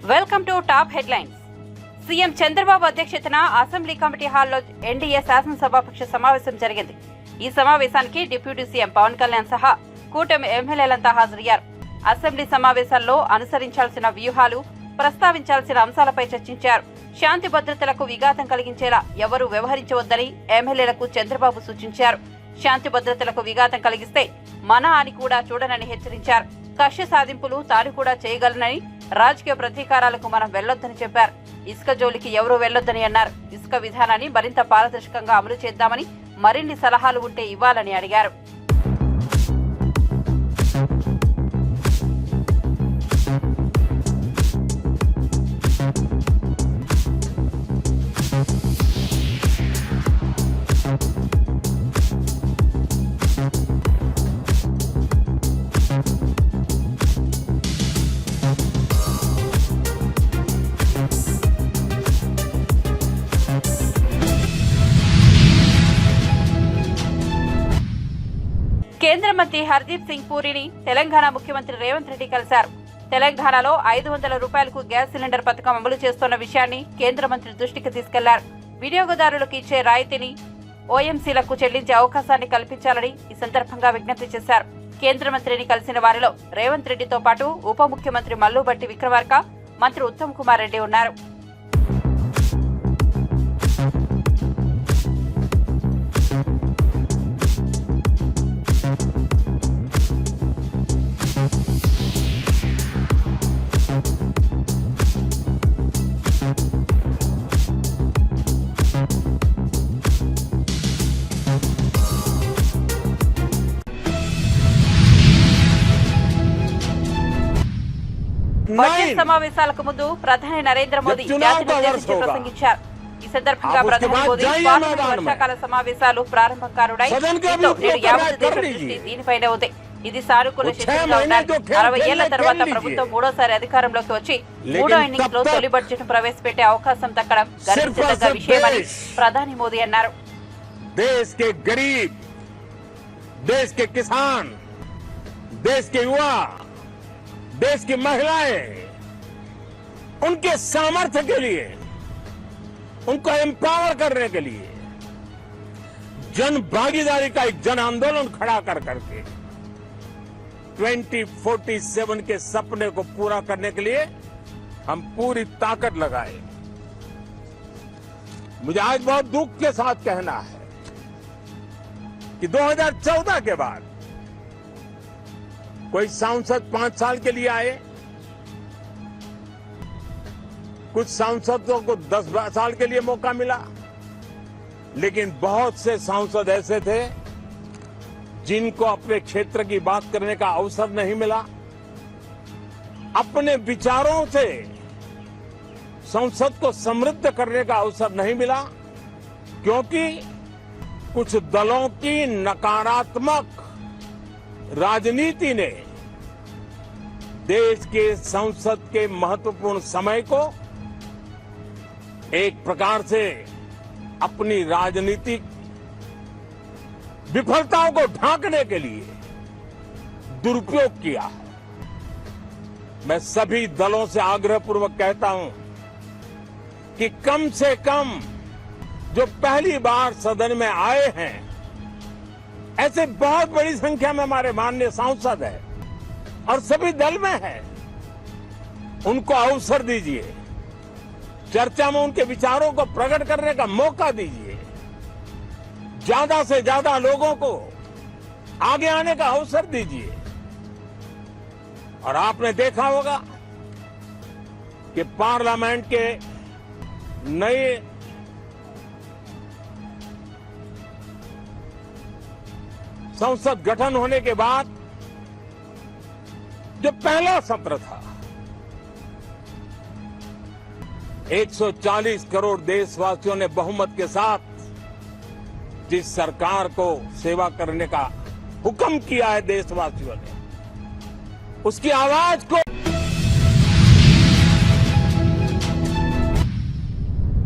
Welcome to top headlines. CM Chandrababu అధ్యక్షతన assembly committee హాల్లో NDA శాసనసభాపక్ష సమావేశం జరిగింది. ఈ సమావేశానికి డిప్యూటీ సీఎం పవన్ కళ్యాణ్ సహా కూటమి ఎమ్మెల్యేలంతా హాజరయ్యారు. అసెంబ్లీ సమావేశాల్లో అనుసరించాల్సిన వ్యూహాలు, ప్రస్తావించాల్సిన అంశాలపై చర్చించారు. శాంతి భద్రతలకు విఘాతం కలిగించేలా ఎవరూ వ్యవహరించవద్దని ఎమ్మెల్యేలకు చంద్రబాబు సూచించారు. శాంతి భద్రతలకు విఘాతం కలిగిస్తే మన అని కూడా చూడనని హెచ్చరించారు. కక్ష సాధింపులు తాను కూడా చేయగలనని, రాజకీయ ప్రతీకారాలకు మనం వెళ్లొద్దని చెప్పారు. ఇసుక జోలికి ఎవరూ వెళ్లొద్దని అన్నారు. ఇసుక విధానాన్ని మరింత పారదర్శకంగా అమలు చేద్దామని, మరిన్ని సలహాలు ఉంటే ఇవ్వాలని అడిగారు. కేంద్ర మంత్రి హర్దీప్ సింగ్ పూరిని తెలంగాణ ముఖ్యమంత్రి రేవంత్ రెడ్డి కలిశారు. తెలంగాణలో 500 రూపాయలకు గ్యాస్ సిలిండర్ పథకం అమలు చేస్తున్న విషయాన్ని కేంద్ర మంత్రి దృష్టికి తీసుకెళ్లారు. వినియోగదారులకు ఇచ్చే రాయితీని ఓఎంసీలకు చెల్లించే అవకాశాన్ని కల్పించాలని ఈ సందర్భంగా విజ్ఞప్తి చేశారు. కేంద్ర మంత్రిని కలిసిన వారిలో రేవంత్ రెడ్డితో పాటు ఉప ముఖ్యమంత్రి మల్లుబట్టి విక్రమార్క, మంత్రి ఉత్తమ్ కుమార్ రెడ్డి ఉన్నారు. బడ్జెట్ సమావేశాలకు ముందు ప్రధాని నరేంద్ర మోదీ జాతిని ఉద్దేశించి ప్రసంగించారు. ఈ సందర్భంగా ప్రధాని మోదీ పార్లమెంట్ వర్షాకాల సమావేశాలు ప్రారంభం కానున్నాయి. నేడు యావత్ దేశం దృష్టి దీనిపైనే ఉంది. ఇది సానుకూల శక్తిగా ఉండాలి. 60 ఏళ్ల తర్వాత ప్రభుత్వం మూడోసారి అధికారంలోకి వచ్చి మూడో ఇన్నింగ్స్ లో తొలి బడ్జెట్ ప్రవేశపెట్టే అవకాశం దక్కడం గర్వించదగ్గ విషయమని ప్రధాని మోదీ అన్నారు. देश के गरीब, देश के किसान, देश के युवा, देश की महिलाएं, उनके सामर्थ्य के लिए, उनको एम्पावर करने के लिए जन भागीदारी का एक जन आंदोलन खड़ा कर करके 2047 के सपने को पूरा करने के लिए हम पूरी ताकत लगाए। मुझे आज बहुत दुख के साथ कहना है कि 2014 के बाद कोई सांसद 5 साल के लिए आए, कुछ सांसदों को 10 साल के लिए मौका मिला, लेकिन बहुत से सांसद ऐसे थे जिनको अपने क्षेत्र की बात करने का अवसर नहीं मिला। अपने विचारों से संसद को समृद्ध करने का अवसर नहीं मिला, क्योंकि कुछ दलों की नकारात्मक राजनीति ने देश के संसद के महत्वपूर्ण समय को एक प्रकार से अपनी राजनीतिक विफलताओं को ढांकने के लिए दुरुपयोग किया। मैं सभी दलों से आग्रहपूर्वक कहता हूं कि कम से कम जो पहली बार सदन में आए हैं, ऐसे बहुत बड़ी संख्या में हमारे माननीय सांसद हैं और सभी दल में हैं, उनको अवसर दीजिए, चर्चा में उनके विचारों को प्रकट करने का मौका दीजिए, ज्यादा से ज्यादा लोगों को आगे आने का अवसर दीजिए। और आपने देखा होगा कि पार्लियामेंट के नए संसद गठन होने के बाद जो पहला सत्र था, 140 करोड़ देशवासियों ने बहुमत के साथ जिस सरकार को सेवा करने का हुक्म किया है देशवासियों ने, उसकी आवाज को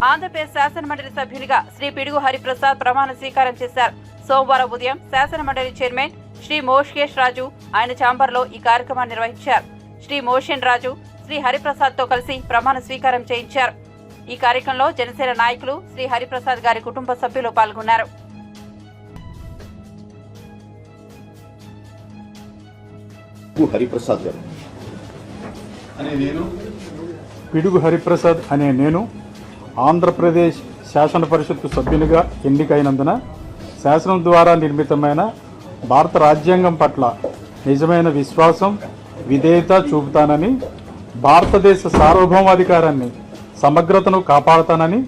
ఆంధ్రప్రదేశ్ శాసనమండలి సభ్యునిగా శ్రీ పిడుగు హరిప్రసాద్ ప్రమాణ స్వీకారం చేశారు. సోమవారం ఉదయం శాసనమండలి చైర్మన్ శ్రీ మోషేష్ రాజు ఆయన ఛాంబర్లో ఈ కార్యక్రమాన్ని నిర్వహించారు. శ్రీ మోషన్ రాజు శ్రీ హరిప్రసాద్ తో కలిసి ప్రమాణ స్వీకారం చేయించారు. ఈ కార్యక్రమంలో జనసేన నాయకులు, శ్రీ హరిప్రసాద్ గారి కుటుంబ సభ్యులు పాల్గొన్నారు. పిడుగు హరిప్రసాద్ అనే నేను ఆంధ్రప్రదేశ్ శాసన పరిషత్తు సభ్యునిగా ఎన్నికైనందున శాసనం ద్వారా నిర్మితమైన భారత రాజ్యాంగం పట్ల నిజమైన విశ్వాసం, విధేయత చూపుతానని, భారతదేశ సార్వభౌమాధికారాన్ని, సమగ్రతను కాపాడుతానని,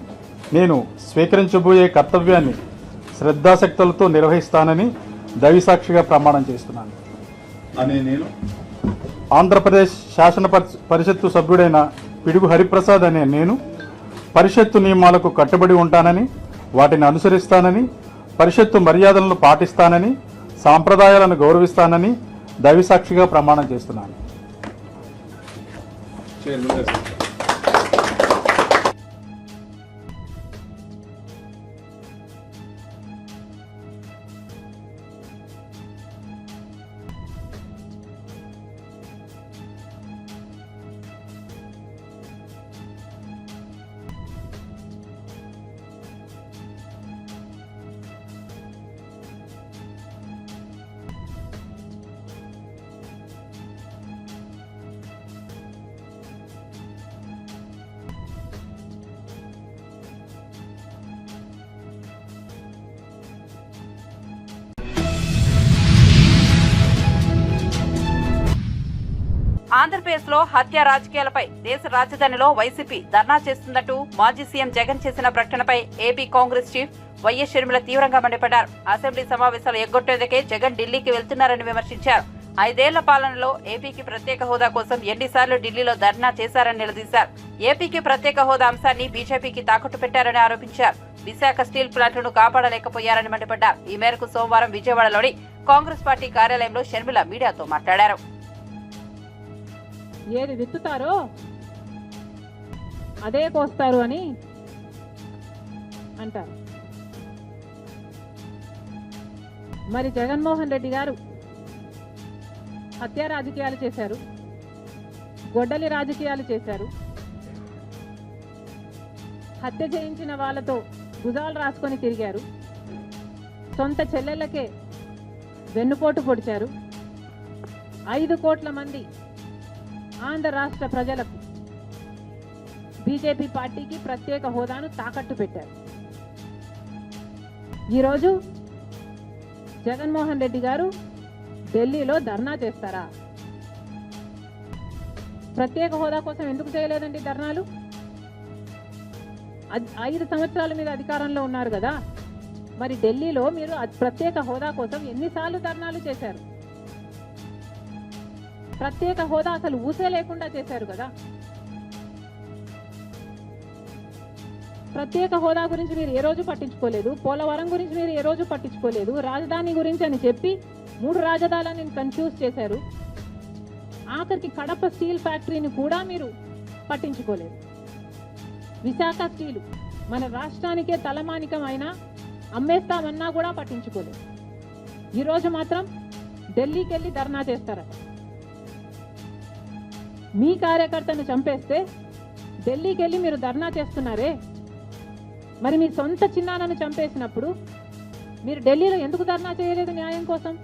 నేను స్వీకరించబోయే కర్తవ్యాన్ని శ్రద్ధాశక్తులతో నిర్వహిస్తానని దైవసాక్షిగా ప్రమాణం చేస్తున్నాను. ఆంధ్రప్రదేశ్ శాసన పరిషత్తు సభ్యుడైన పిడుగు హరిప్రసాద్ అనే నేను పరిషత్తు నియమాలకు కట్టుబడి ఉంటానని, వాటిని అనుసరిస్తానని, పరిషత్తు మర్యాదలను పాటిస్తానని, సాంప్రదాయాలను గౌరవిస్తానని దైవసాక్షిగా ప్రమాణం చేస్తున్నాను. ఆంధ్రప్రదేశ్లో హత్య రాజకీయాలపై దేశ రాజధానిలో వైసీపీ ధర్నా చేస్తుందంటూ మాజీ సీఎం జగన్ చేసిన ప్రకటనపై AP Congress chief YS Sharmila తీవ్రంగా మండిపడ్డారు. అసెంబ్లీ సమావేశాలు ఎగ్గొట్టేందుకే జగన్ ఢిల్లీకి వెళ్తున్నారని విమర్శించారు. 5 ఏళ్ల పాలనలో ఏపీకి ప్రత్యేక హోదా కోసం ఎన్నిసార్లు ఢిల్లీలో ధర్నా చేశారని నిలదీశారు. ఏపీకి ప్రత్యేక హోదా అంశాన్ని బీజేపీకి తాకట్టు పెట్టారని ఆరోపించారు. విశాఖ స్టీల్ ప్లాంట్లను కాపాడలేకపోయారని మండిపడ్డారు. ఈ మేరకు సోమవారం విజయవాడలోని కాంగ్రెస్ పార్టీ కార్యాలయంలో షర్మిల మీడియాతో మాట్లాడారు. ఏది విత్తుతారో అదే కోస్తారు అని అంటారు. మరి జగన్మోహన్ రెడ్డి గారు హత్య రాజకీయాలు చేశారు, గొడ్డలి రాజకీయాలు చేశారు, హత్య చేయించిన వాళ్ళతో భుజాలు రాసుకొని తిరిగారు, సొంత చెల్లెళ్ళకే వెన్నుపోటు పొడిచారు, 5 కోట్ల మంది ఆంధ్ర రాష్ట్ర ప్రజలకు బీజేపీ పార్టీకి ప్రత్యేక హోదాను తాకట్టు పెట్టారు. ఈరోజు జగన్మోహన్ రెడ్డి గారు ఢిల్లీలో ధర్నా చేస్తారా? ప్రత్యేక హోదా కోసం ఎందుకు చేయలేదండి ధర్నాలు? 5 సంవత్సరాల మీద అధికారంలో ఉన్నారు కదా, మరి ఢిల్లీలో మీరు ప్రత్యేక హోదా కోసం ఎన్నిసార్లు ధర్నాలు చేశారు? ప్రత్యేక హోదా అసలు ఊసే లేకుండా చేశారు కదా. ప్రత్యేక హోదా గురించి మీరు ఏ రోజు పట్టించుకోలేదు, పోలవరం గురించి మీరు ఏ రోజు పట్టించుకోలేదు, రాజధాని గురించి అని చెప్పి 3 రాజధానులను కన్ఫ్యూజ్ చేశారు. ఆఖరికి కడప స్టీల్ ఫ్యాక్టరీని కూడా మీరు పట్టించుకోలేదు. విశాఖ స్టీలు మన రాష్ట్రానికే తలమానికం అయినా అమ్మేస్తామన్నా కూడా పట్టించుకోలేదు. ఈరోజు మాత్రం ఢిల్లీకి వెళ్ళి ధర్నా చేస్తారట. మీ కార్యకర్తను చంపేస్తే ఢిల్లీకి వెళ్ళి మీరు ధర్నా చేస్తున్నారే, మరి మీ సొంత చిన్నాన్నను చంపేసినప్పుడు మీరు ఢిల్లీలో ఎందుకు ధర్నా చేయలేదు న్యాయం కోసం?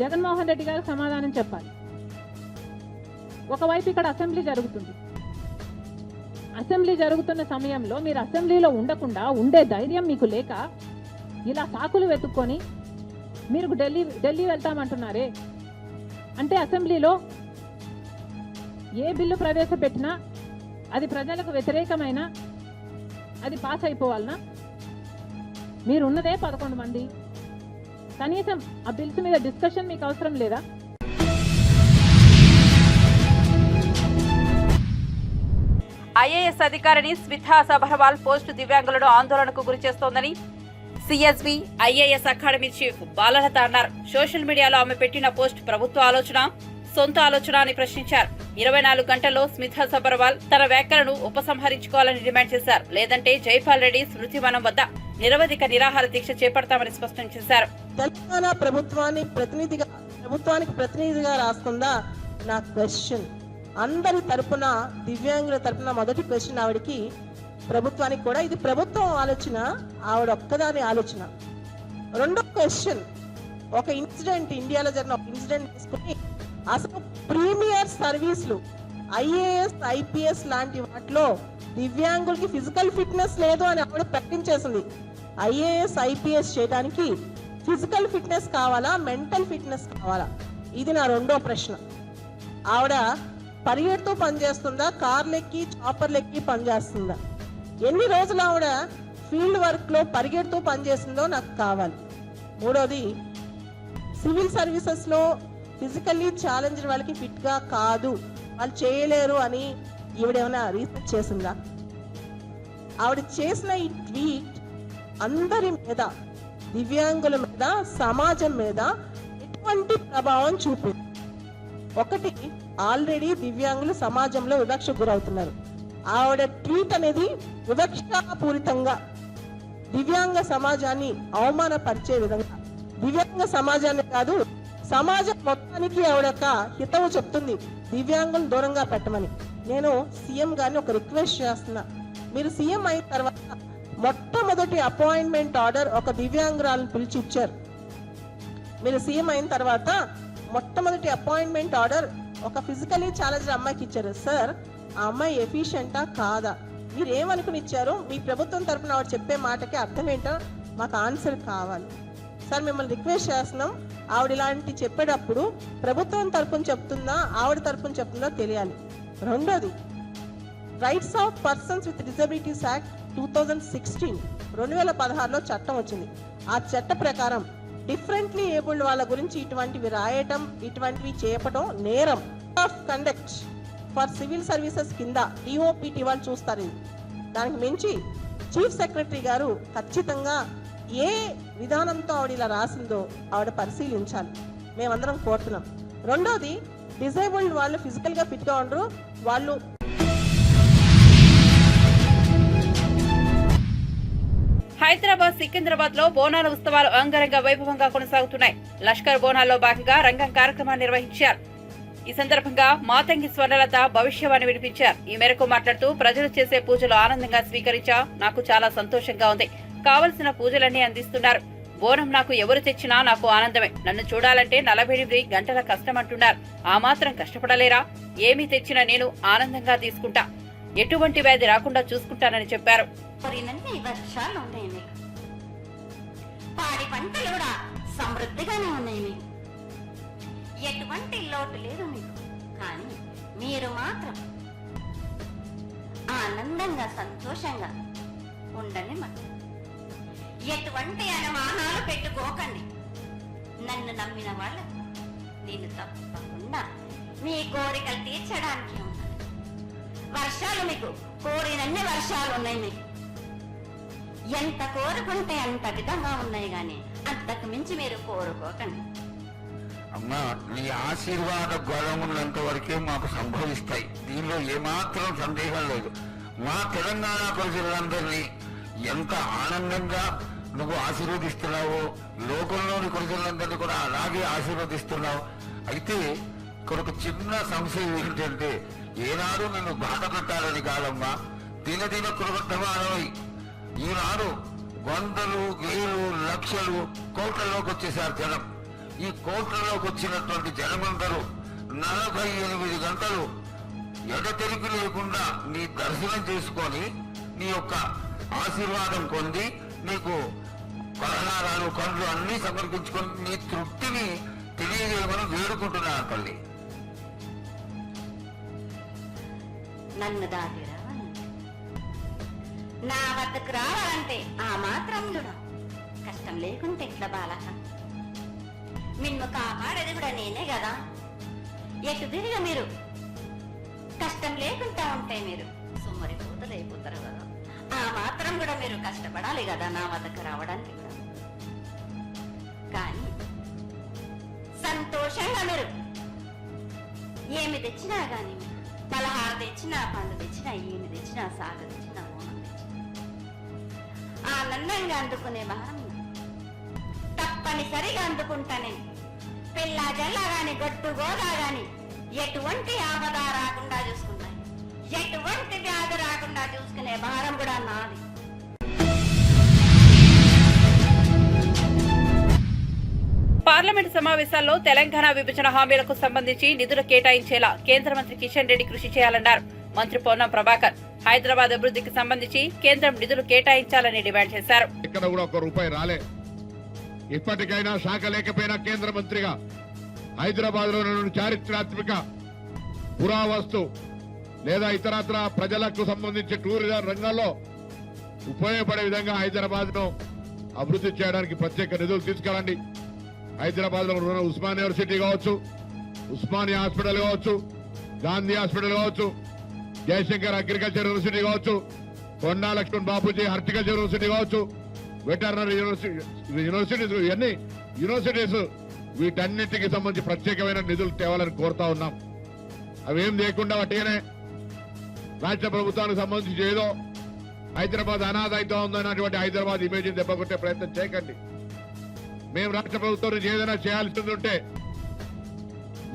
జగన్మోహన్ రెడ్డి గారు సమాధానం చెప్పాలి. ఒకవైపు ఇక్కడ అసెంబ్లీ జరుగుతుంది. అసెంబ్లీ జరుగుతున్న సమయంలో మీరు అసెంబ్లీలో ఉండకుండా ఉండే ధైర్యం మీకు లేక ఇలా సాకులు వెతుక్కొని మీరు ఢిల్లీ వెళ్తామంటున్నారే. అంటే అసెంబ్లీలో ఏ బిల్లు ప్రవేశపెట్టినా అది ప్రజలకు వ్యతిరేకమైనా అది పాస్ అయిపోవాలనా? మీరున్నదే 11 మంది. కనీసం ఆ బిల్స్ మీద డిస్కషన్ మీకు అవసరం లేదా? ఐఏఎస్ అధికారిని స్మితా సబర్వాల్ పోస్టు దివ్యాంగులను ఆందోళనకు గురి చేస్తోందని CSB IAS academy chief Balalatha అన్నారు. సోషల్ మీడియాలో ఆమె పెట్టిన పోస్ట్ ప్రభుత్వ ఆలోచన, సొంత ఆలోచన అని ప్రశ్నించారు. 24 గంటల్లో స్మితా సబర్వాల్ తన వ్యాఖ్యలను ఉపసంహరించుకోవాలని డిమాండ్ చేశారు. లేదంటే జైపాల్ రెడ్డి స్మృతివనం వద్ద నిరవధిక నిరాహార దీక్ష చేపడతామని స్పష్టం చేశారు. తెలంగాణ ప్రభుత్వానికి ప్రతినిధిగా రాస్తుందా నా క్వశ్చన్. అందరి తరపున, దివ్యాంగుల తరపున మొదటి క్వశ్చన్ ఆవిడకి, ప్రభుత్వానికి కూడా, ఇది ప్రభుత్వం ఆలోచన, ఆవిడ ఒక్కదాని ఆలోచన. రెండో క్వశ్చన్, ఒక ఇన్సిడెంట్, ఇండియాలో జరిగిన ఒక ఇన్సిడెంట్ తీసుకుని అసలు ప్రీమియర్ సర్వీసులు IAS IPS లాంటి వాటిలో దివ్యాంగులకి ఫిజికల్ ఫిట్నెస్ లేదు అని ఆవిడ ప్రకటించేసింది. IAS IPS చేయడానికి ఫిజికల్ ఫిట్నెస్ కావాలా, మెంటల్ ఫిట్నెస్ కావాలా? ఇది నా రెండో ప్రశ్న. ఆవిడ పరిగెడుతూ పనిచేస్తుందా, కార్లెక్కి చాపర్లెక్కి పనిచేస్తుందా? ఎన్ని రోజులు ఆవిడ ఫీల్డ్ వర్క్ లో పరిగెడుతూ పనిచేసిందో నాకు కావాలి. మూడోది, సివిల్ సర్వీసెస్ లో ఫిజికల్లీ ఛాలెంజ్ వాళ్ళకి ఫిట్ గా కాదు, వాళ్ళు చేయలేరు అని ఈవిడేమైనా రీసెర్చ్ చేసిందా? ఆవిడ చేసిన ఈ ట్వీట్ అందరి మీద, దివ్యాంగుల మీద, సమాజం మీద ఎటువంటి ప్రభావం చూపింది? ఒకటి, ఆల్రెడీ దివ్యాంగులు సమాజంలో వివక్షకు గురవుతున్నారు. ఆవిడ ట్వీట్ అనేది వివక్షాపూరితంగా దివ్యాంగ సమాజాన్ని అవమానపరిచే విధంగా, దివ్యాంగ సమాజాన్ని కాదు సమాజం మొత్తానికి ఆవిడ ఒక హితవు చెప్తుంది, దివ్యాంగులను దూరంగా పెట్టమని. నేను సీఎం గారిని ఒక రిక్వెస్ట్ చేస్తున్నా, మీరు సీఎం అయిన తర్వాత మొట్టమొదటి అపాయింట్మెంట్ ఆర్డర్ ఒక దివ్యాంగురాలను పిలిచి ఇచ్చారు. మీరు సీఎం అయిన తర్వాత మొట్టమొదటి అపాయింట్మెంట్ ఆర్డర్ ఒక ఫిజికలీ ఛాలెంజ్డ్ అమ్మాయికి ఇచ్చారు. సార్, ఆ అమ్మాయి ఎఫిషియెంటా కాదా, మీరు ఏమనుకుని ఇచ్చారు? మీ ప్రభుత్వం తరపున ఆవిడ చెప్పే మాటకి అర్థం ఏంటో మాకు ఆన్సర్ కావాలి. సార్, మిమ్మల్ని రిక్వెస్ట్ చేస్తున్నాం, ఆవిడ ఇలాంటి చెప్పేటప్పుడు ప్రభుత్వం తరపున చెప్తుందా, ఆవిడ తరపున చెప్తుందా తెలియాలి. రెండోది, rights of persons with disabilities act 2016 2016లో చట్టం వచ్చింది. ఆ చట్ట ప్రకారం డిఫరెంట్లీ ఏబుల్డ్ వాళ్ళ గురించి ఇటువంటివి రాయటం, ఇటువంటివి చేయటం నేరం. Of conduct for civil services కింద DOPT వాళ్ళు చూస్తారు. ఇది దానికి మించి చీఫ్ సెక్రటరీ గారు ఖచ్చితంగా ఏ విధానంతో ఆవిడ ఇలా రాసిందో ఆవిడ పరిశీలించాలి, మేమందరం కోరుతున్నాం. రెండోది, డిజేబుల్డ్ వాళ్ళు ఫిజికల్ గా ఫిట్ గా ఉండరు, వాళ్ళు హైదరాబాద్ సికింద్రాబాద్ లో బోనాల ఉత్సవాలు అంగరంగ వైభవంగా కొనసాగుతున్నాయి. లష్కర్ బోనాల్లో భాగంగా రంగం కార్యక్రమాన్ని నిర్వహించారు. ఈ సందర్భంగా మాతంగి స్వర్ణలత భవిష్యవాణి వినిపించారు. ఈ మేరకు మాట్లాడుతూ, ప్రజలు చేసే పూజలు ఆనందంగా స్వీకరించా, నాకు చాలా సంతోషంగా ఉంది. కావలసిన పూజలన్నీ అందిస్తున్నారు. బోనం నాకు ఎవరు తెచ్చినా నాకు ఆనందమే. నన్ను చూడాలంటే 48 గంటల కష్టం అంటున్నారు. ఆ మాత్రం కష్టపడలేరా? ఏమీ తెచ్చినా నేను ఆనందంగా తీసుకుంటా, ఎటువంటి వ్యాధి రాకుండా చూసుకుంటానని చెప్పారు. వర్షాలు ఉన్నాయి మీకు, పాడి పంటలు కూడా సమృద్ధిగానే ఉన్నాయి మీకు, ఎటువంటి లోటు లేదు మీకు. కానీ మీరు మాత్రం ఆనందంగా సంతోషంగా ఉండండి. మరి ఎటువంటి అనుమానాలు పెట్టుకోకండి. నన్ను నమ్మిన వాళ్ళు నేను తప్పకుండా మీ కోరికలు తీర్చడానికి ఉన్నాను. వర్షాలు మీకు కోరినన్ని వర్షాలు ఉన్నాయి. మీకు ఎంత కోరుకుంటే అంత విధంగా ఉన్నాయి, గాని అంతకు మించి మీరు కోరుకోకండి. అమ్మా, నీ ఆశీర్వాద గొడవ ఉన్నంత వరకే మాకు సంభవిస్తాయి, దీనిలో ఏమాత్రం సందేహం లేదు. మా తెలంగాణ ప్రజలందరినీ ఎంత ఆనందంగా నువ్వు ఆశీర్వదిస్తున్నావో, లోకంలోని ప్రజలందరినీ కూడా అలాగే ఆశీర్వదిస్తున్నావు. అయితే ఇక్కడ ఒక చిన్న సంశయం ఏంటంటే, ఏనాడు నిన్ను బాధ పెట్టాలని కాదమ్మా, దినదిన కృతమానమై ఈనాడు వందలు, వేలు, లక్షలు, కోట్లలోకి వచ్చేసారు జనం. ఈ కోట్లలోకి వచ్చినటువంటి జనమందరూ 48 గంటలు ఎడతెరిపి లేకుండా నీ దర్శనం చేసుకొని నీ యొక్క ఆశీర్వాదం పొంది నీకు పలహారాలు, పండ్లు అన్ని సమర్పించుకొని నీ తృప్తిని తెలియజేయమని వేడుకుంటున్నాను తల్లి. నన్ను దాటి రావాలంటే, నా వద్దకు రావాలంటే ఆ మాత్రం కష్టం లేకుంటే ఇట్లా బాలక, నిన్ను కాపాడేది కూడా నేనే కదా. ఎటు తిరిగి మీరు కష్టం లేకుండా ఉంటే మీరు సుమ్మరి పూతలు అయిపోతారు కదా. ఆ మాత్రం కూడా మీరు కష్టపడాలి కదా నా వద్దకు రావడానికి కూడా. కానీ సంతోషంగా మీరు ఏమి తెచ్చినా గాని, పలహారం తెచ్చినా, పండు తెచ్చినా, ఏమి తెచ్చినా, సాగు తెచ్చినా, ఓనం తెచ్చినా ఆనందంగా అందుకునే భారం తప్పనిసరిగా అందుకుంటానే. పిల్ల జల్ల గాని, గొట్టు గోదా గాని, ఎటువంటి ఆపద రాకుండా చూసుకుంటాయి, ఎటువంటి వ్యాధి రాకుండా చూసుకునే భారం కూడా నాది. పార్లమెంట్ సమావేశాల్లో తెలంగాణ విభజన హామీలకు సంబంధించి నిధులు కేటాయించేలా కేంద్ర మంత్రి కిషన్ రెడ్డి కృషి చేయాలన్నారు. మంత్రి పొన్నం ప్రభాకర్ హైదరాబాద్ అభివృద్ధికి సంబంధించి కేంద్రం నిధులు కేటాయించాలని డిమాండ్ చేశారు. ఇక్కడ కూడా ఒక్క రూపాయి రాలే. ఇప్పటికైనా శాఖ లేకపోయినా కేంద్ర మంత్రిగా హైదరాబాద్ లో చారిత్రాత్మక పురావస్తు లేదా ఇతరత్ర ప్రజలకు సంబంధించి టూరిజం రంగంలో ఉపయోగపడే విధంగా హైదరాబాద్ ను అభివృద్ధి చేయడానికి ప్రత్యేక నిధులు తీసుకురండి. హైదరాబాద్ లో ఉన్న ఉస్మాన్ యూనివర్సిటీ కావచ్చు, ఉస్మానియా హాస్పిటల్ కావచ్చు, గాంధీ హాస్పిటల్ కావచ్చు, జయశంకర్ అగ్రికల్చర్ యూనివర్సిటీ కావచ్చు, కొండా లక్ష్మణ్ బాపూజీ హార్టికల్చర్ యూనివర్సిటీ కావచ్చు, వెటర్నరీ యూనివర్సిటీస్, ఇవన్నీ యూనివర్సిటీస్, వీటన్నిటికి సంబంధించి ప్రత్యేకమైన నిధులు తేవాలని కోరుతా ఉన్నాం. అవేం లేకుండా వాటినే రాష్ట్ర ప్రభుత్వానికి సంబంధించి ఏదో హైదరాబాద్ అనాథ అయితే ఉందన్నటువంటి హైదరాబాద్ ఇమేజ్ దెబ్బకొట్టే ప్రయత్నం చేయకండి. మేము రాష్ట్ర ప్రభుత్వం నుంచి ఏదైనా చేయాల్సి ఉంటే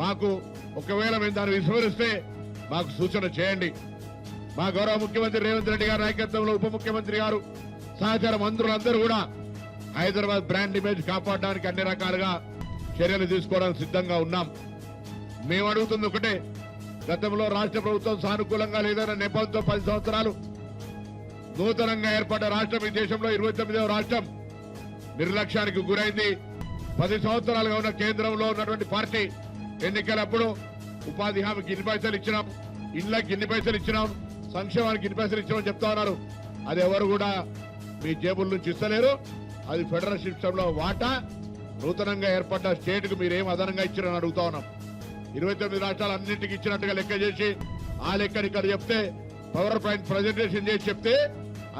మాకు ఒకవేళ మేము దాన్ని విస్మరిస్తే మాకు సూచన చేయండి. మా గౌరవ ముఖ్యమంత్రి రేవంత్ రెడ్డి గారి నాయకత్వంలో ఉప ముఖ్యమంత్రి గారు సహచార మంత్రులందరూ కూడా హైదరాబాద్ బ్రాండ్ ఇమేజ్ కాపాడడానికి అన్ని రకాలుగా చర్యలు తీసుకోవడానికి సిద్ధంగా ఉన్నాం. మేము అడుగుతుంది ఒకటే, గతంలో రాష్ట్ర ప్రభుత్వం సానుకూలంగా లేదన్న నేపథ్యంతో 10 సంవత్సరాలు నూతనంగా ఏర్పడ్డ రాష్ట్రం ఈ దేశంలో 29వ రాష్ట్రం నిర్లక్ష్యానికి గురైంది. 10 సంవత్సరాలుగా ఉన్న కేంద్రంలో ఉన్నటువంటి పార్టీ ఎన్నికలప్పుడు ఉపాధి హామీకి ఇన్ని పైసలు ఇచ్చినాం, ఇళ్లకి ఇన్ని పైసలు ఇచ్చినాం, సంక్షేమానికి ఇన్ని పైసలు ఇచ్చినామని చెప్తా ఉన్నారు. అది ఎవరు కూడా మీ జేబుల నుంచి ఇస్తలేరు. అది ఫెడరల్ సిస్టంలో వాటా. నూతనంగా ఏర్పడ్డ స్టేట్ కు మీరేం అదనంగా ఇచ్చారని అడుగుతా ఉన్నాం. 29 రాష్ట్రాలు అన్నింటికి ఇచ్చినట్టుగా లెక్క చేసి ఆ లెక్కని ఇక్కడ చెప్తే, పవర్ పాయింట్ ప్రజెంటేషన్ చేసి చెప్తే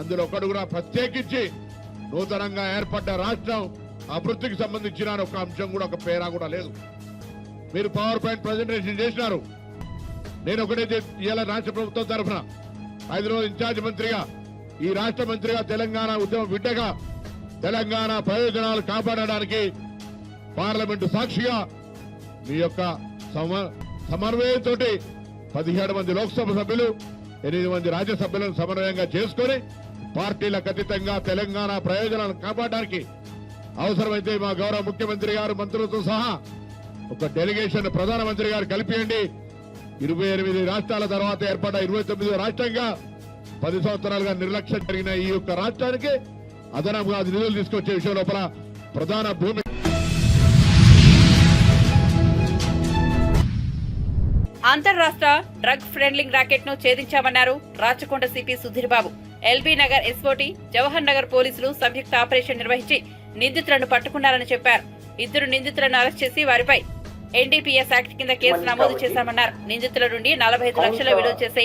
అందులో ఒకడు కూడా ప్రత్యేకించి నూతనంగా ఏర్పడ్డ రాష్ట్రం అభివృద్ధికి సంబంధించిన ఒక అంశం కూడా, ఒక పేరా కూడా లేదు. మీరు పవర్ పాయింట్ ప్రజెంటేషన్ చేసినారు. నేను ఒకటే ఇవాళ రాష్ట్ర ప్రభుత్వం తరఫున హైదరాబాద్ ఇన్ఛార్జ్ మంత్రిగా, ఈ రాష్ట్ర మంత్రిగా, తెలంగాణ ఉద్యమ బిడ్డగా తెలంగాణ ప్రయోజనాలు కాపాడడానికి పార్లమెంటు సాక్షిగా మీ యొక్క సమన్వయంతో 17 మంది లోక్సభ సభ్యులు, 8 మంది రాజ్యసభ్యులను సమన్వయంగా చేసుకుని పార్టీలకు అతీతంగా తెలంగాణ ప్రయోజనాలను కాపాడడానికి అవసరమైతే మా గౌరవ ముఖ్యమంత్రి గారు మంత్రులతో సహా ఒక డెలిగేషన్ ప్రధానమంత్రి గారు కలిపియండి. 28 రాష్ట్రాల తర్వాత ఏర్పడ్డ 29వ రాష్ట్రంగా 10 సంవత్సరాలుగా నిర్లక్ష్యం జరిగిన ఈ యొక్క రాష్ట్రానికి అదనంగా నిధులు తీసుకొచ్చే విషయం లోపల ప్రధాన భూమి. అంతర్రాష్ట్ర డ్రగ్ ఫ్రెండ్లింగ్ ర్యాకెట్ ను ఛేదించామన్నారు Rachakonda CP Sudheer Babu. LB Nagar SOT, Jawahar Nagar పోలీసులు సంయుక్త ఆపరేషన్ నిర్వహించి నిందితులను పట్టుకున్నారని చెప్పారు. 2 నిందితులను అరెస్ట్ చేసి వారిపై ఎన్డీపీఎస్ యాక్ట్ కింద కేసు నమోదు చేశామన్నారు. నిందితుల నుండి 45 లక్షల విలువ చేసే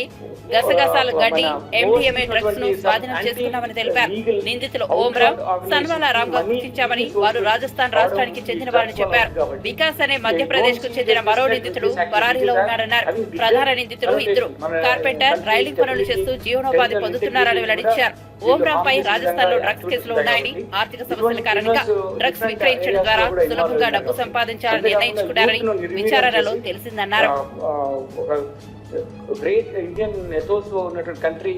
గసగసాలు గడ్డి, ఎండిఎంఏ డ్రగ్స్ ను స్వాధీనం చేసుకున్నామని తెలిపారు. నిందితులు ఓంరామ్, సన్వాలా రామ్ గా గుర్తించామని, వారు రాజస్థాన్ రాష్ట్రానికి చెందిన వారని చెప్పారు. వికాస్ అనే మధ్యప్రదేశ్ కు చెందిన మరో నిందితుడు పరారీలో ఉన్నారన్నారు. ప్రధాన నిందితులు 2 కార్పెంటర్, రైలింగ్ పనులు చేస్తూ జీవనోపాధి పొందుతున్నారని వెల్లడించారు. ఓంరామ్ పై రాజస్థాన్ లో డ్రగ్స్ కేసులు ఉన్నాయని, ఆర్థిక సమస్యల కారణంగా డ్రగ్స్ విక్రయించడం ద్వారా సులభంగా డబ్బు సంపాదించాలని నిర్ణయించుకున్నారని విచారణలో తెలిసిందన్నారు. గ్రేట్ ఇండియన్ ఎథోస్ ఉన్నటువంటి కంట్రీ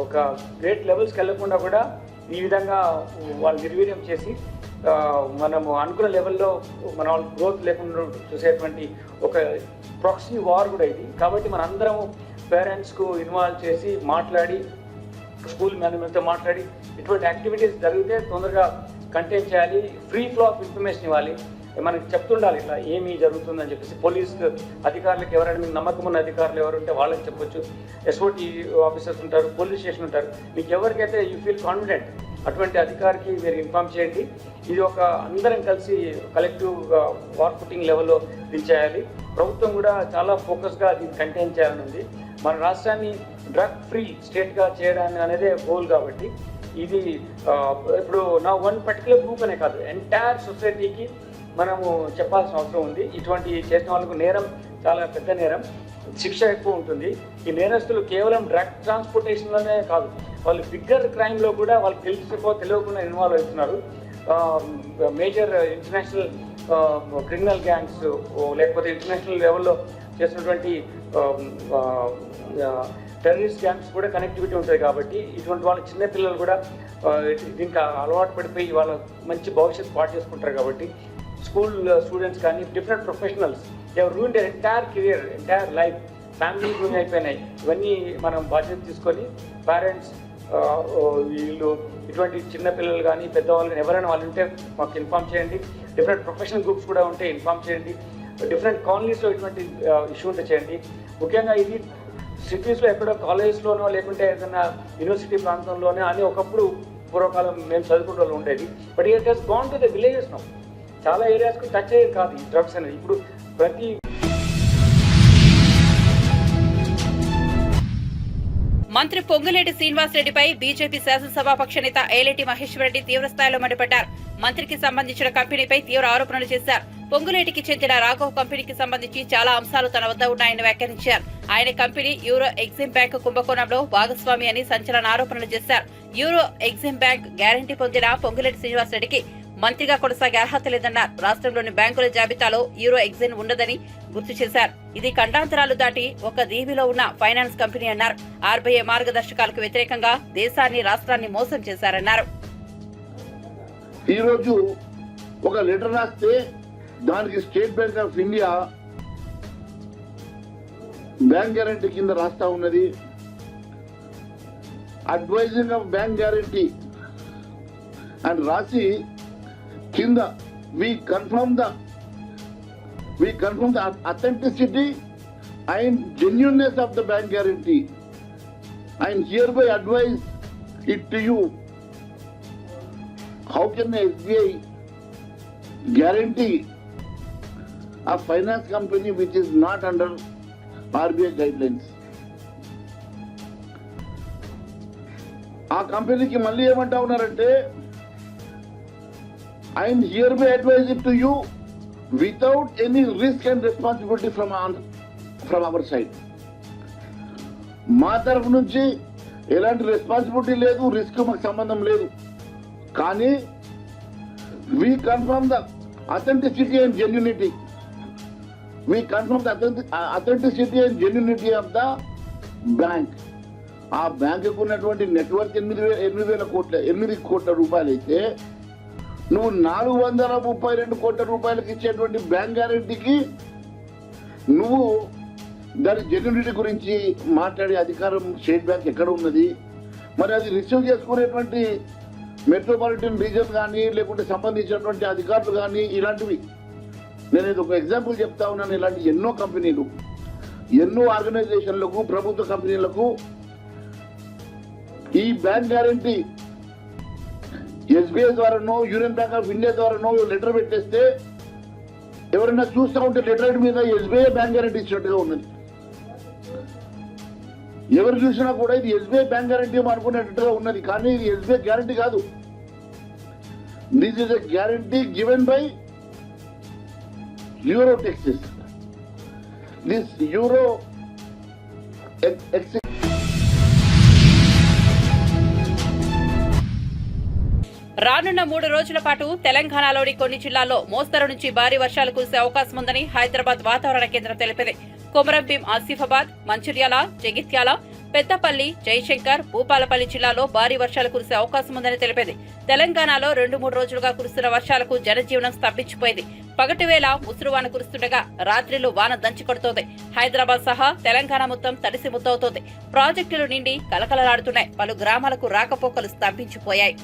ఒక గ్రేట్ లెవెల్స్కి వెళ్లకుండా కూడా ఈ విధంగా వాళ్ళు నిర్వీర్యం చేసి మనము అనుకున్న లెవెల్లో మన వాళ్ళు గ్రోత్ లేకుండా చూసేటువంటి ఒక ప్రాక్సీ వార్ కూడా ఇది. కాబట్టి మనందరము పేరెంట్స్కు ఇన్వాల్వ్ చేసి మాట్లాడి, స్కూల్ మేనేజ్మెంట్తో మాట్లాడి ఇటువంటి యాక్టివిటీస్ జరిగితే తొందరగా కంటైన్ చేయాలి. ఫ్రీ ఫ్లో ఆఫ్ ఇన్ఫర్మేషన్ ఇవ్వాలి. మనకి చెప్తుండాలి ఇట్లా ఏమి జరుగుతుందని చెప్పేసి. పోలీస్ అధికారులకు ఎవరైనా మీకు నమ్మకం ఉన్న అధికారులు ఎవరు ఉంటే వాళ్ళకి చెప్పొచ్చు. ఎస్ఓటీ ఆఫీసర్స్ ఉంటారు, పోలీస్ స్టేషన్ ఉంటారు. మీకు ఎవరికైతే యూ ఫీల్ కాన్ఫిడెంట్ అటువంటి అధికారికి మీరు ఇన్ఫార్మ్ చేయండి. ఇది ఒక అందరం కలిసి కలెక్టివ్ వార్ ఫుటింగ్ లెవెల్లో దించేయాలి. ప్రభుత్వం కూడా చాలా ఫోకస్గా దీన్ని కంటైన్ చేయాలని ఉంది. మన రాష్ట్రాన్ని డ్రగ్ ఫ్రీ స్టేట్గా చేయడానికి అనేదే గోల్. కాబట్టి ఇది ఇప్పుడు నా వన్ పర్టికులర్ గ్రూప్ అనే కాదు, ఎంటైర్ సొసైటీకి మనము చెప్పాల్సిన అవసరం ఉంది. ఇటువంటి చేసిన వాళ్ళకు నేరం చాలా పెద్ద నేరం, శిక్ష ఎక్కువ ఉంటుంది. ఈ నేరస్తులు కేవలం డ్రగ్ ట్రాన్స్పోర్టేషన్లోనే కాదు, వాళ్ళు బిగ్గర్ క్రైమ్లో కూడా వాళ్ళు తెలియకుండా ఇన్వాల్వ్ అవుతున్నారు. మేజర్ ఇంటర్నేషనల్ క్రిమినల్ గ్యాంగ్స్ లేకపోతే ఇంటర్నేషనల్ లెవెల్లో చేసినటువంటి టెర్రరిస్ట్ గ్యాంగ్స్ కూడా కనెక్టివిటీ ఉంటుంది కాబట్టి ఇటువంటి వాళ్ళ చిన్నపిల్లలు కూడా దీనికి అలవాటు పడిపోయి వాళ్ళ మంచి భవిష్యత్తు పాటు చేసుకుంటారు కాబట్టి స్కూల్ స్టూడెంట్స్ కానీ డిఫరెంట్ ప్రొఫెషనల్స్ ఎవరు ruin their entire career entire life family ruin అయిపోయినాయి. ఇవన్నీ మనం బాధ్యత తీసుకొని పేరెంట్స్ వీళ్ళు ఇటువంటి చిన్నపిల్లలు కానీ పెద్దవాళ్ళు కానీ ఎవరైనా వాళ్ళు ఉంటే మాకు ఇన్ఫామ్ చేయండి. డిఫరెంట్ ప్రొఫెషనల్ గ్రూప్స్ కూడా ఉంటే ఇన్ఫామ్ చేయండి. డిఫరెంట్ కాలనీస్లో ఇటువంటి ఇష్యూ ఉంటే చేయండి. ముఖ్యంగా ఇది సిటీస్లో ఎక్కడో కాలేజెస్లోనో లేకుంటే ఏదైనా యూనివర్సిటీ ప్రాంతంలోనే అని ఒకప్పుడు పూర్వకాలం మేము చదువుకుంటూ ఉండేది. But it has gone to the villages now. చాలా ఏరియాస్కి టచ్ అయ్యేది కాదు ఈ డ్రగ్స్ అనేది. ఇప్పుడు ప్రతి మంత్రి పొంగులేటి శ్రీనివాసరెడ్డిపై బీజేపీ శాసనసభాపక్ష నేత ఏలేటి మహేశ్వర్ రెడ్డి తీవ్రస్థాయిలో మండిపడ్డారు. మంత్రికి సంబంధించిన కంపెనీపై తీవ్ర ఆరోపణలు చేశారు. పొంగులేటికి చెందిన రాఘవ్ కంపెనీకి సంబంధించి చాలా అంశాలు తన వద్ద ఉన్నాయని వ్యాఖ్యానించారు. ఆయన కంపెనీ యూరో ఎగ్జిమ్ బ్యాంక్ కుంభకోణంలో భాగస్వామి అని సంచలన ఆరోపణలు చేశారు. యూరో ఎగ్జిమ్ బ్యాంక్ గ్యారంటీ పొందిన పొంగులేటి శ్రీనివాసరెడ్డికి మంత్రిగా కొనసాగే అర్హత లేదన్నారు. రాష్ట్రంలోని బ్యాంకుల జాబితాలో యూరో ఎగ్జిమ్ ఉండదని గుర్తు చేశారు. ఇది ఖండాంతరాలు దాటి ఒక దీవిలో ఉన్న ఫైనాన్స్ కంపెనీ అన్నారు. ఆర్బీఐ మార్గదర్శకాలకు వ్యతిరేకంగా దేశాన్ని రాష్ట్రాన్ని మోసం చేశారన్నారు. ఈ రోజు ఒక లెటర్ రాస్తే దానికి state bank of India bank guarantee కింద రాస్తా ఉన్నది. అడ్వైజింగ్ ఆఫ్ బ్యాంక్ గ్యారంటీ అని రాసి కింద we confirm the authenticity and genuineness of the bank guarantee and hereby advise it to you. How can the SBI guarantee a finance company which is not under RBI guidelines? ఆ కంపెనీకి మళ్ళీ ఏమంటా ఉన్నారంటే I hereby advise it to you without any risk and responsibility from our side. మా తరఫు నుంచి ఎలాంటి responsibility లేదు, రిస్క్ మాకు సంబంధం లేదు. కానీ we confirm the authenticity and genuinity. We confirm the authenticity and genuinity of the bank. ఆ బ్యాంకుకు ఉన్నటువంటి నెట్వర్క్ 8 కోట్ల రూపాయలు అయితే నువ్వు 432 కోట్ల రూపాయలకు ఇచ్చేటువంటి బ్యాంక్ గ్యారెంటీకి నువ్వు దాని జెన్యూనిటీ గురించి మాట్లాడే అధికారం స్టేట్ బ్యాంక్ ఎక్కడ ఉన్నది? మరి అది రిసీవ్ చేసుకునేటువంటి మెట్రోపాలిటన్ రీజన్ కానీ లేకుంటే సంబంధించినటువంటి అధికారులు కానీ ఇలాంటివి. నేను ఇది ఒక ఎగ్జాంపుల్ చెప్తా ఉన్నాను. ఇలాంటి ఎన్నో కంపెనీలు, ఎన్నో ఆర్గనైజేషన్లకు, ప్రభుత్వ కంపెనీలకు ఈ బ్యాంక్ గ్యారెంటీ ఎస్బీఐ ద్వారానో యూనియన్ బ్యాంక్ ఆఫ్ ఇండియా ద్వారానో లెటర్ పెట్టేస్తే ఎవరైనా చూస్తూ ఉంటే లెటర్ మీద ఎస్బీఐ బ్యాంక్ గ్యారెంటీ ఇచ్చినట్టుగా ఉన్నది. ఎవరు చూసినా కూడా ఇది ఎస్బీఐ బ్యాంక్ గ్యారెంటీ అనుకునేటట్టుగా ఉన్నది. కానీ ఇది ఎస్బీఐ గ్యారెంటీ కాదు. This is a guarantee given by euro Texas. This euro రానున్న 3 రోజుల పాటు తెలంగాణలోని కొన్ని జిల్లాల్లో మోస్తరు నుంచి భారీ వర్షాలు కురిసే అవకాశం ఉందని హైదరాబాద్ వాతావరణ కేంద్రం తెలిపింది. కొమరంభీం, ఆసిఫాబాద్, మంచిర్యాల, జగిత్యాల, పెద్దపల్లి, జయశంకర్, భూపాలపల్లి జిల్లాలో భారీ వర్షాలు కురిసే అవకాశం ఉందని తెలిపింది. తెలంగాణలో 2-3 రోజులుగా కురుస్తున్న వర్షాలకు జనజీవనం స్తంభించిపోయింది. పగటివేళ ముసురువాన కురుస్తుండగా రాత్రిలో వాన దంచికొడుతోంది. హైదరాబాద్ సహా తెలంగాణ మొత్తం తడిసి ముద్దవుతోంది. ప్రాజెక్టులు నిండి కలకలలాడుతున్నాయి. పలు గ్రామాలకు రాకపోకలు స్తంభించిపోయాయి.